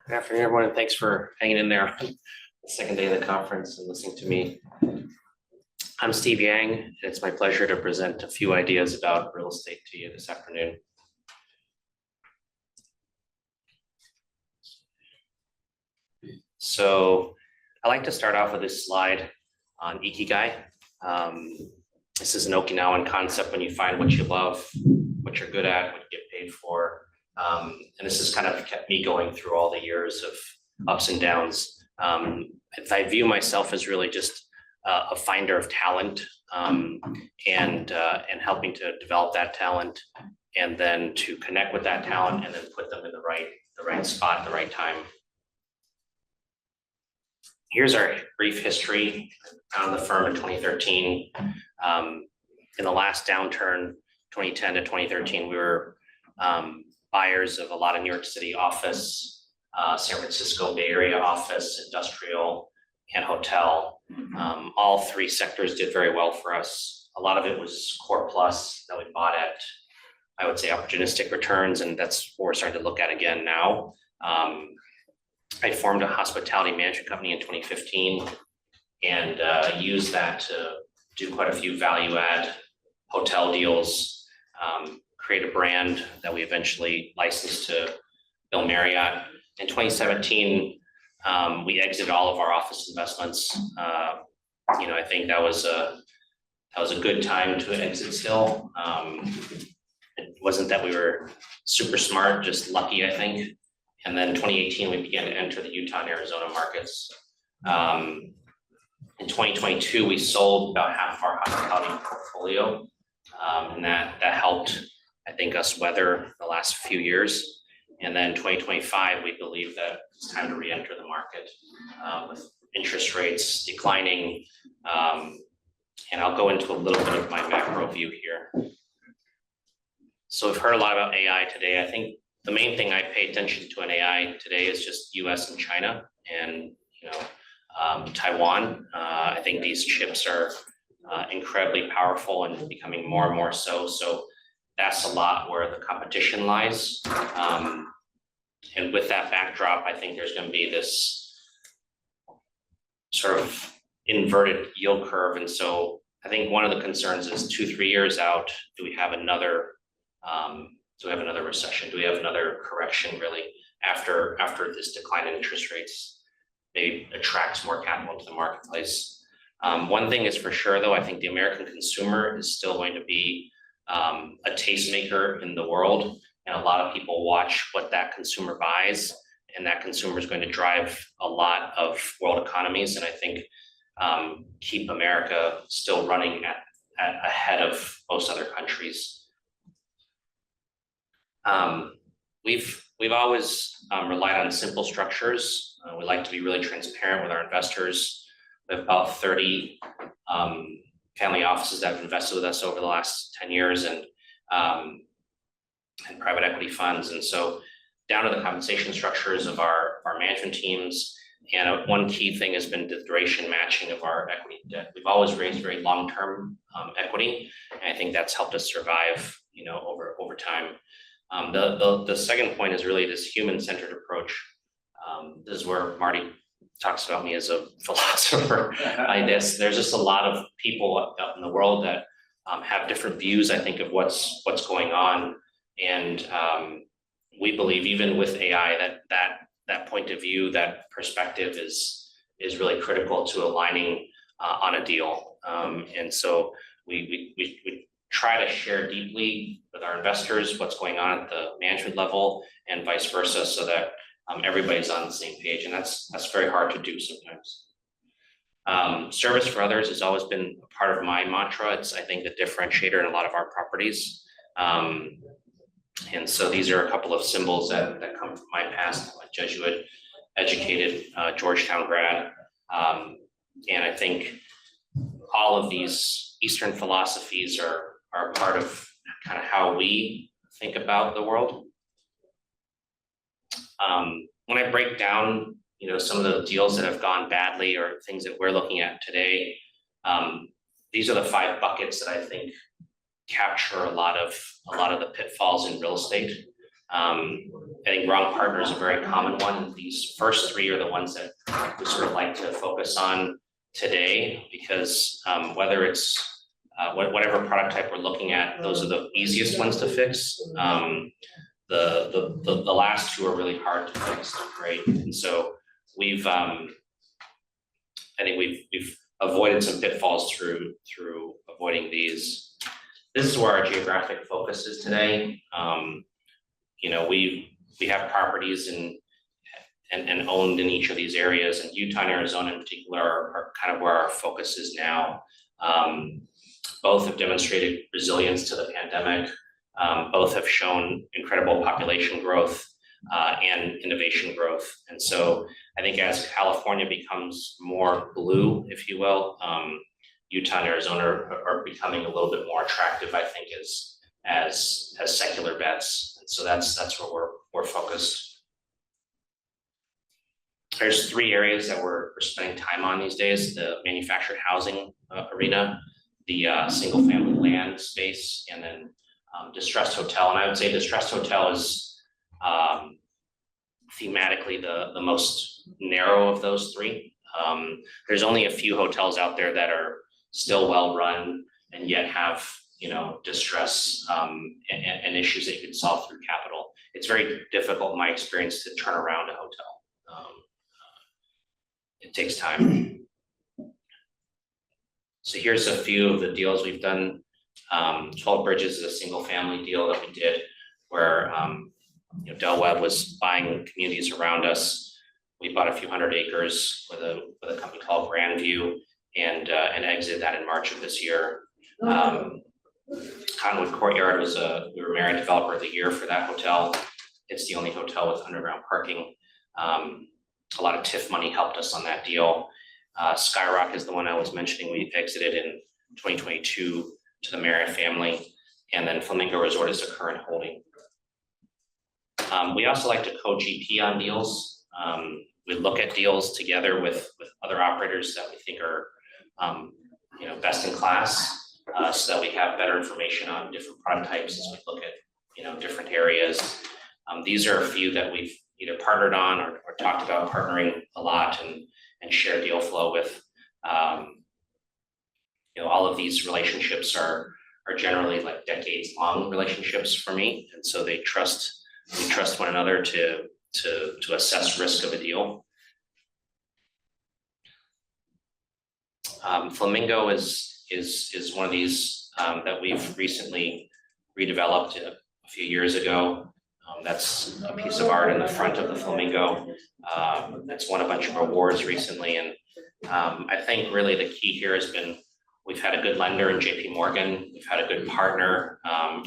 Good afternoon, everyone, and thanks for hanging in there on the second day of the conference and listening to me. I'm Steve Yang, and it's my pleasure to present a few ideas about real estate to you this afternoon. So I like to start off with this slide on Ikigai. This is an Okinawan concept when you find what you love, what you're good at, what you get paid for. And this has kind of kept me going through all the years of ups and downs. If I view myself as really just a finder of talent and helping to develop that talent, and then to connect with that talent and then put them in the right spot at the right time. Here's our brief history. I founded the firm in 2013. In the last downturn, 2010 to 2013, we were buyers of a lot of New York City office, San Francisco Bay Area office, industrial, and hotel. All three sectors did very well for us. A lot of it was core plus that we bought at, I would say, opportunistic returns, and that's what we're starting to look at again now. I formed a hospitality management company in 2015 and used that to do quite a few value add hotel deals, create a brand that we eventually licensed to Bill Marriott. In 2017, we exited all of our office investments. I think that was a good time to exit still. It wasn't that we were super smart, just lucky, I think. And then 2018, we began to enter the Utah and Arizona markets. In 2022, we sold about half of our hospitality portfolio. And that helped, I think, us weather the last few years. And then 2025, we believe that it's time to re-enter the market with interest rates declining. And I'll go into a little bit of my macro view here. So we've heard a lot about AI today. I think the main thing I pay attention to in AI today is just US and China and Taiwan. I think these chips are incredibly powerful and becoming more and more so. So that's a lot where the competition lies. And with that backdrop, I think there's going to be this sort of inverted yield curve. And so I think one of the concerns is 2-3 years out, do we have another recession? Do we have another correction really after this decline in interest rates maybe attracts more capital into the marketplace? One thing is for sure, though, I think the American consumer is still going to be a tastemaker in the world. And a lot of people watch what that consumer buys, and that consumer is going to drive a lot of world economies. And I think keep America still running ahead of most other countries. We've always relied on simple structures. We like to be really transparent with our investors. We have about 30 family offices that have invested with us over the last 10 years and private equity funds. And so down to the compensation structures of our management teams. And one key thing has been the duration matching of our equity debt. We've always raised very long-term equity, and I think that's helped us survive, over time. The second point is really this human-centered approach. This is where Marty talks about me as a philosopher. There's just a lot of people out in the world that have different views, I think, of what's going on. And we believe even with AI that point of view, that perspective is really critical to aligning on a deal. And so we try to share deeply with our investors what's going on at the management level and vice versa, so that everybody's on the same page. And that's very hard to do sometimes. Service for others has always been a part of my mantra. It's, I think, the differentiator in a lot of our properties. And so these are a couple of symbols that come from my past. I'm a Jesuit educated Georgetown grad. And I think all of these Eastern philosophies are part of kind of how we think about the world. When I break down, some of the deals that have gone badly or things that we're looking at today, these are the 5 buckets that I think capture a lot of the pitfalls in real estate. I think wrong partner is a very common one. These first three are the ones that we sort of like to focus on today, because whether it's whatever product type we're looking at, those are the easiest ones to fix. The last two are really hard to fix, right? And so I think we've avoided some pitfalls through avoiding these. This is where our geographic focus is today. You know, we have properties and owned in each of these areas, and Utah and Arizona in particular are kind of where our focus is now. Both have demonstrated resilience to the pandemic. Both have shown incredible population growth and innovation growth. And so I think as California becomes more blue, if you will, Utah and Arizona are becoming a little bit more attractive, I think, as secular bets. And so that's where we're focused. There's three areas that we're spending time on these days: the manufactured housing arena, the single family land space, and then distressed hotel. And I would say distressed hotel is thematically the most narrow of those three. There's only a few hotels out there that are still well run and yet have, you know, distress and issues that you can solve through capital. It's very difficult in my experience to turn around a hotel. It takes time. So here's a few of the deals we've done. 12 Bridges is a single family deal that we did where you know, Del Webb was buying communities around us. We bought a few hundred acres with a company called Grandview and exited that in March of this year. Cottonwood Courtyard we were married developer of the year for that hotel. It's the only hotel with underground parking. A lot of TIF money helped us on that deal. Skyrock is the one I was mentioning. We exited in 2022 to the Marriott family, and then Flamingo Resort is a current holding. We also like to co-GP on deals. We look at deals together with other operators that we think are you know, best in class, so that we have better information on different product types as we look at, you know, different areas. These are a few that we've either partnered on or talked about partnering a lot and share deal flow with. You know, all of these relationships are generally like decades long relationships for me, and so we trust one another to assess risk of a deal. Flamingo is one of these that we've recently redeveloped a few years ago. That's a piece of art in the front of the Flamingo. It's won a bunch of awards recently, and I think really the key here has been we've had a good lender in JP Morgan. We've had a good partner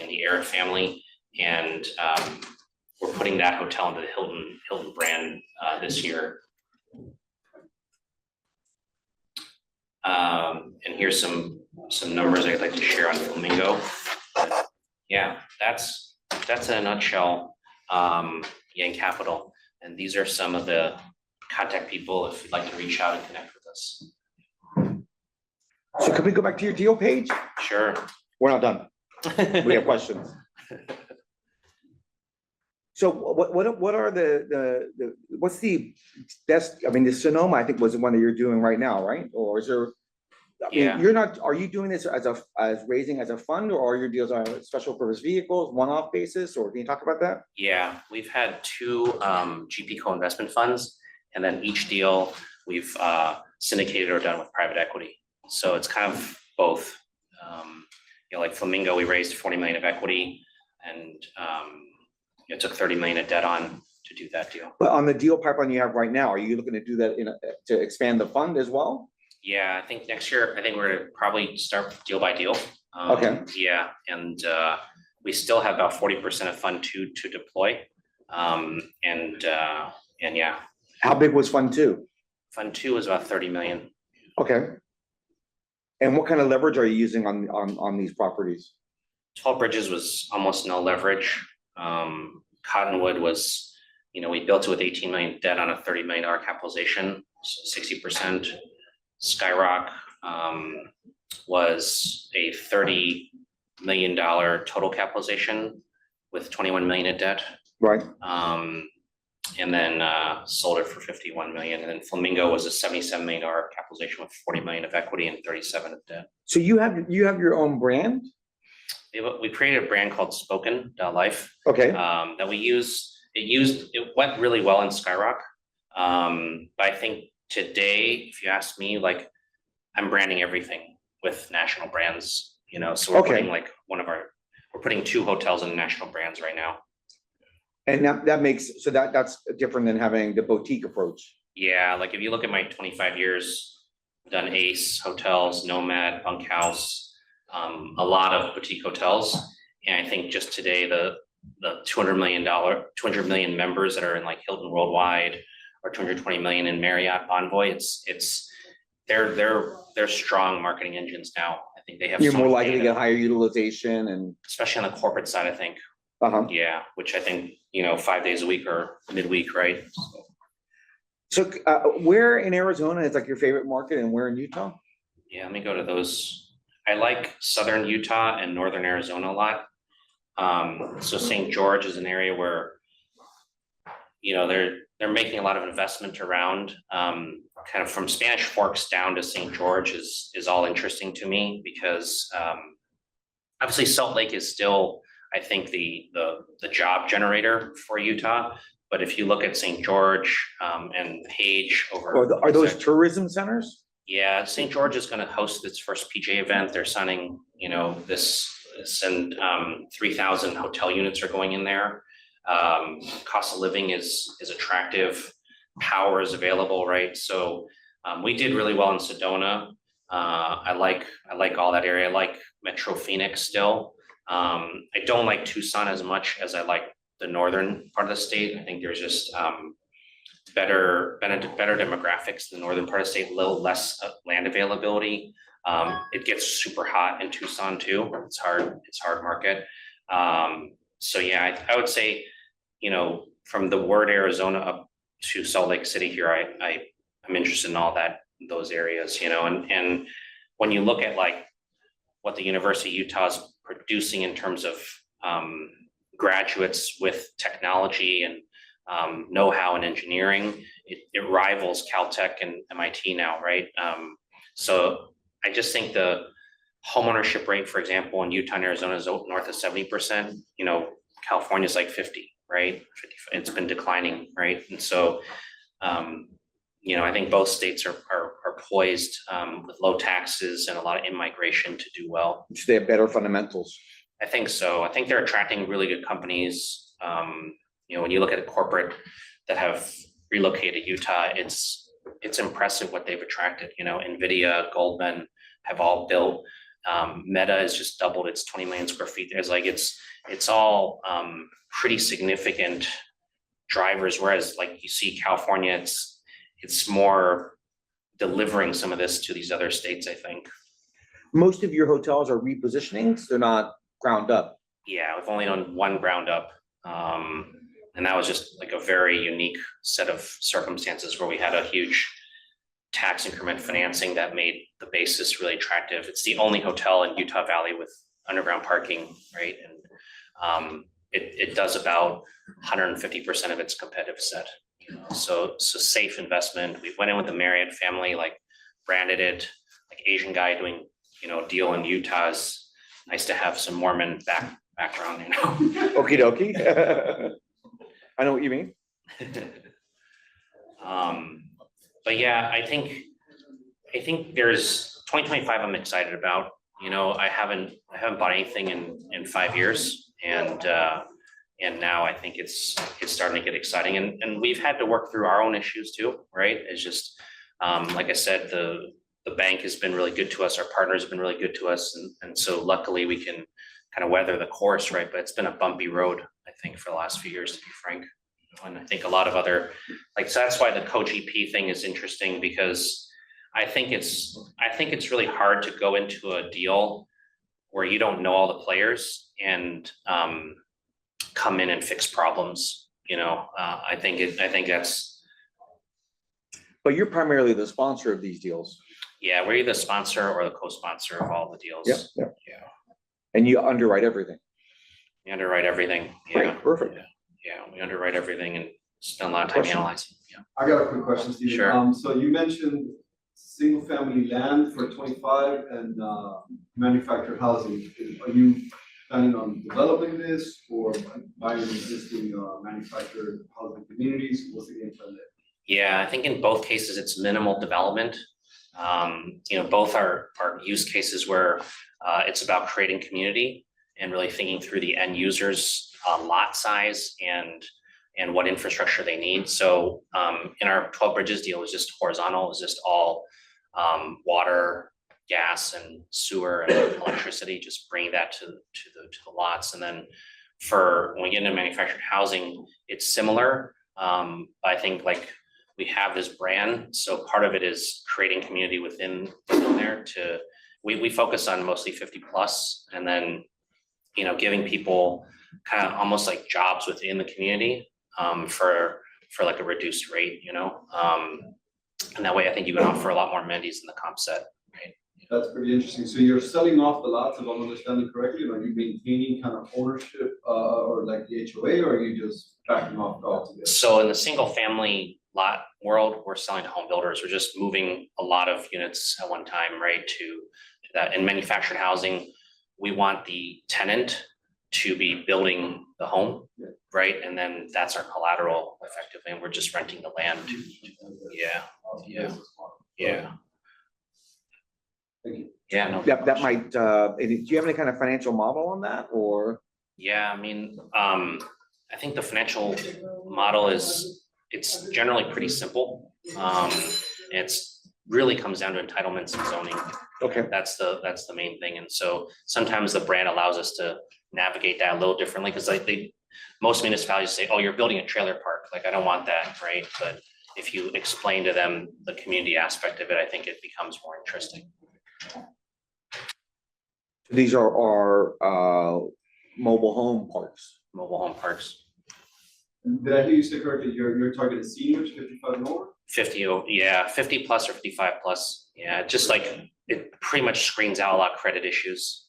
in the Eric family, and we're putting that hotel into the Hilton brand this year. And here's some numbers I'd like to share on Flamingo. Yeah, that's in a nutshell Yang Capital. And these are some of the contact people if you'd like to reach out and connect with us. So can we go back to your deal page? Sure. We're not done. We have questions. So what are what's the best? I mean, the Sonoma I think was the one that you're doing right now, right? Or is there? I mean, Yeah. you're not. Are you doing this as raising as a fund, or are your deals on special purpose vehicles, one-off basis, or can you talk about that? Yeah, we've had two GP co-investment funds, and then each deal we've syndicated or done with private equity. So it's kind of both. You know, like Flamingo, we raised 40 million of equity, and it took 30 million of debt on to do that deal. But on the deal pipeline you have right now, are you looking to do that to expand the fund as well? Yeah, I think next year, I think we're gonna probably start deal by deal. Okay. Yeah, and we still have about 40% of Fund 2 to deploy. And yeah. How big was fund 2? Fund 2 was about 30 million. Okay. And what kind of leverage are you using on these properties? 12 Bridges was almost no leverage. Cottonwood was, you know, we built it with 18 million debt on a $30 million capitalization, so 60%. Skyrock was a $30 million total capitalization with 21 million in debt. Right. And then sold it for 51 million. And then Flamingo was a $77 million capitalization with 40 million of equity and 37 of debt. So you have your own brand? We created a brand called Spoken Life. Okay. That we use. It went really well in Skyrock. But I think today, if you ask me, like, I'm branding everything with national brands, you know, so we're putting like we're putting 2 hotels in national brands right now. And that makes, so that's different than having the boutique approach. Yeah, like if you look at my 25 years, I've done Ace Hotels, Nomad, Bunkhouse, a lot of boutique hotels. And I think just today, the $200 million members that are in like Hilton Worldwide or 220 million in Marriott Bonvoy, they're strong marketing engines now. I think they have. You're more likely to get higher utilization, and especially on the corporate side, I think. Yeah, which I think, you know, 5 days a week or midweek, right? So where in Arizona is like your favorite market, and where in Utah? Yeah, let me go to those. I like southern Utah and northern Arizona a lot. So St. George is an area where, you know, they're making a lot of investment around, kind of from Spanish Forks down to St. George is all interesting to me because obviously Salt Lake is still, I think, the job generator for Utah. But if you look at St. George and Page over, are those tourism centers? Yeah, St. George is going to host its first PJ event. They're signing, you know, this and 3,000 hotel units are going in there. Cost of living is attractive. Power is available, right? So we did really well in Sedona. I like all that area. I like Metro Phoenix still. I don't like Tucson as much as I like the northern part of the state. I think there's just better demographics in the northern part of the state, a little less land availability. It gets super hot in Tucson too. It's hard market. So yeah, I would say, you know, from the word Arizona up to Salt Lake City here, I'm interested in all those areas, you know, and when you look at like what the University of Utah is producing in terms of graduates with technology and know-how and engineering, it rivals Caltech and MIT now, right? So I just think the homeownership rate, for example, in Utah and Arizona is north of 70%. You know, California is like 50, right? 50, it's been declining, right? And so, you know, I think both states are poised with low taxes and a lot of in-migration to do well. They have better fundamentals. I think so. I think they're attracting really good companies. You know, when you look at a corporate that have relocated to Utah, it's impressive what they've attracted. You know, NVIDIA, Goldman have all built. Meta has just doubled its 20 million square feet. There's like, it's all pretty significant drivers. Whereas like you see California, it's more delivering some of this to these other states, I think. Most of your hotels are repositionings. They're not ground up. Yeah, we've only done one ground up. And that was just like a very unique set of circumstances where we had a huge tax increment financing that made the basis really attractive. It's the only hotel in Utah Valley with underground parking, right? And it does about 150% of its competitive set. You know? So safe investment. We went in with the Marriott family, like branded it, like Asian guy doing, you know, deal in Utah. Is nice to have some Mormon background, you know. Okie dokie. I know what you mean. But yeah, I think there's 2025 I'm excited about. You know, I haven't bought anything in 5 years, and now I think it's starting to get exciting, and we've had to work through our own issues too, right? It's just like I said, the bank has been really good to us, our partners have been really good to us, and so luckily we can kind of weather the course, right? But it's been a bumpy road, I think, for the last few years, to be frank. And I think a lot of other, like, so that's why the co-GP thing is interesting, because I think it's really hard to go into a deal where you don't know all the players and come in and fix problems. You know, I think that's. But you're primarily the sponsor of these deals. Yeah, we're either the sponsor or the co-sponsor of all the deals. Yeah. Yeah. And you underwrite everything. You underwrite everything. Yeah. Great, perfect. Yeah, we underwrite everything and spend a lot of time Question? analyzing. Yeah. I got a quick question, Steve. Sure. So you mentioned single family land for 25 and manufactured housing. Are you planning on developing this or buying existing manufactured housing communities? What's the game plan there? Yeah, I think in both cases, it's minimal development. Both are use cases where it's about creating community and really thinking through the end users lot size and what infrastructure they need. So in our 12 Bridges deal, it was just horizontal, it was just all water, gas and sewer and electricity, just bringing that to the lots. And then when we get into manufactured housing, it's similar. I think like we have this brand, so part of it is creating community within there we focus on mostly 50 plus, and then giving people kind of almost like jobs within the community for like a reduced rate, and that way I think you can offer a lot more amenities in the comp set, right? That's pretty interesting. So you're selling off the lots, if I'm understanding correctly, and are you maintaining kind of ownership or like the HOA, or are you just backing off altogether? So in the single family lot world, we're selling to home builders. We're just moving a lot of units at one time, right? To that. In manufactured housing, we want the tenant to be building the home, right? And then that's our collateral effectively, and we're just renting the land to yeah. Thank you. Yeah, no. That might, do you have any kind of financial model on that or? Yeah, I mean, I think the financial model it's generally pretty simple. It's really comes down to entitlements and zoning. Okay. That's the main thing. And so sometimes the brand allows us to navigate that a little differently, because like most municipalities say, oh, you're building a trailer park. Like, I don't want that, right? But if you explain to them the community aspect of it, I think it becomes more interesting. These are our mobile home parks. Mobile home parks. Did I hear you say correctly? You're targeting seniors 55 and over? 50, yeah, 50 plus or 55 plus. Yeah, just like it pretty much screens out a lot of credit issues.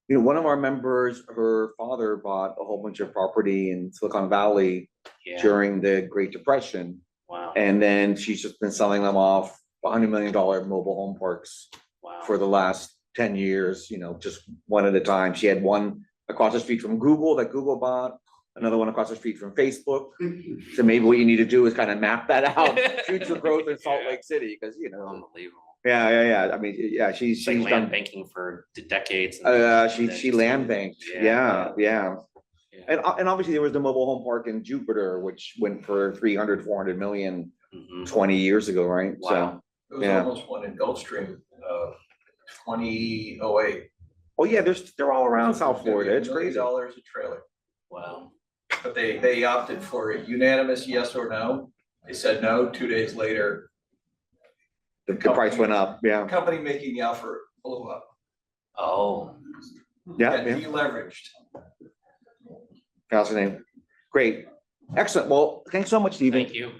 One of our members, her father bought a whole bunch of property in Silicon Valley Yeah, during the Great Depression. wow, And then she's just been selling them off $100 million mobile home parks wow. for the last 10 years, just one at a time. She had one across the street from Google that Google bought, another one across the street from Facebook. So maybe what you need to do is kind of map that out, future growth in Salt Lake City, because, Unbelievable. yeah. I mean, yeah, she's It's like land done, banking for decades. and she land banked. Yeah. Yeah. And obviously there was the mobile home park in Jupiter, which went for 300-400 million Mhm. 20 years ago, right? Wow. There was Yeah. almost one in Gulfstream, 2008. Oh yeah, they're all around South Florida. It's crazy. $1 million a trailer, Wow. but they opted for a unanimous yes or no. They said no. 2 days later, The price went up. the Yeah. company making the offer blew up. Oh, Yeah. And deleveraged. Fascinating. Great. Excellent. Well, thanks so much, Stephen. thank you.